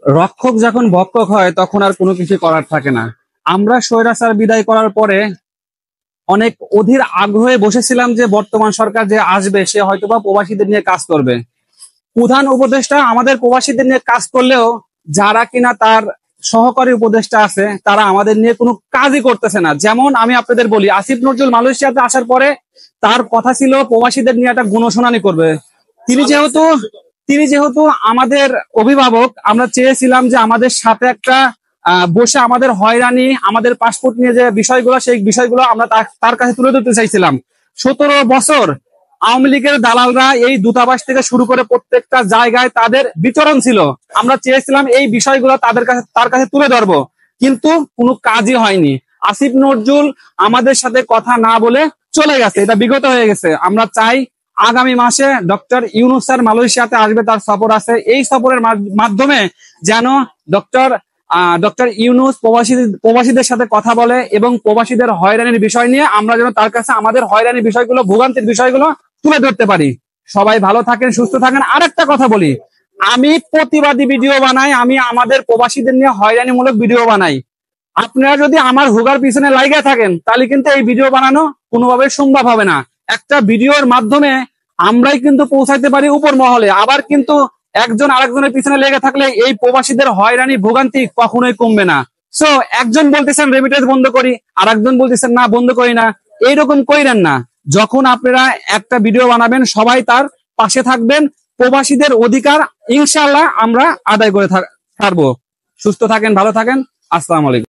রক্ষক যখন ভক্ষক হয় তখন আর কোনো কিছু করার থাকে না। আমরা স্বৈরাচার বিদায় করার পরে অনেক অধীর আগ্রহে বসেছিলাম যে বর্তমান সরকার যে আসবে সে হয়তোবা প্রবাসীদের নিয়ে কাজ করবে। প্রধান উপদেষ্টা আমাদের প্রবাসীদের নিয়ে কাজ করলেও যারা কিনা তার সহকারী উপদেষ্টা আছে তারা আমাদের নিয়ে কোনো কাজই করতেছে না। যেমন আমি আপনাদের বলি, আসিফ নজরুল মালয়েশিয়াতে আসার পরে তার কথা ছিল প্রবাসীদের নিয়ে একটা গুণশুনানি করবে। তিনি যেহেতু তিনি যেহেতু আমাদের অভিভাবক, আমরা চেয়েছিলাম যে আমাদের সাথে একটা বসে আমাদের হয়রানি, আমাদের পাসপোর্ট নিয়ে যে বিষয়গুলো সেই বিষয়গুলো আমরা তার কাছে তুলে ধরতে চাইছিলাম। 17 বছর আওয়ামী লীগের দালালরা এই দূতাবাস থেকে শুরু করে প্রত্যেকটা জায়গায় তাদের বিচরণ ছিল। আমরা চেয়েছিলাম এই বিষয়গুলো তার কাছে তুলে ধরবো, কিন্তু কোনো কাজই হয়নি। আসিফ নজরুল আমাদের সাথে কথা না বলে চলে গেছে, এটা বিগত হয়ে গেছে। আমরা চাই আগামী মাসে ডক্টর ইউনূস স্যার মালয়েশিয়াতে আসবে, তার সফর আছে। এই সফরের মাধ্যমে যেন ডক্টর ইউনূস প্রবাসীদের সাথে কথা বলে এবং প্রবাসীদের হয়রানির বিষয় নিয়ে আমরা যেন তার কাছে আমাদের হয়রানির বিষয়গুলো, ভোগান্তির বিষয়গুলো তুলে ধরতে পারি। সবাই ভালো থাকেন, সুস্থ থাকেন। আরেকটা কথা বলি, আমি প্রতিবাদী ভিডিও বানাই, আমি আমাদের প্রবাসীদের নিয়ে হয়রানিমূলক ভিডিও বানাই। আপনারা যদি আমার হুগার পিছনে লাইগা থাকেন তাহলে কিন্তু এই ভিডিও বানানো কোনোভাবে সম্ভব হবে না। একটা ভিডিওর মাধ্যমে আমরাই কিন্তু পৌঁছাইতে পারি উপর মহলে, আবার কিন্তু একজন আরেকজনের পিছনে লেগে থাকলে এই প্রবাসীদের হয়রানি ভোগান্তি কখনোই কমবে না। সো একজন বলতেছেন রেমিটেন্স বন্ধ করি, আর একজন বলতেছেন না বন্ধ করি না। এইরকম কইরেন না। যখন আপনারা একটা ভিডিও বানাবেন সবাই তার পাশে থাকবেন। প্রবাসীদের অধিকার ইনশাআল্লাহ আমরা আদায় করে থাকবো। সুস্থ থাকেন, ভালো থাকেন। আসসালামু আলাইকুম।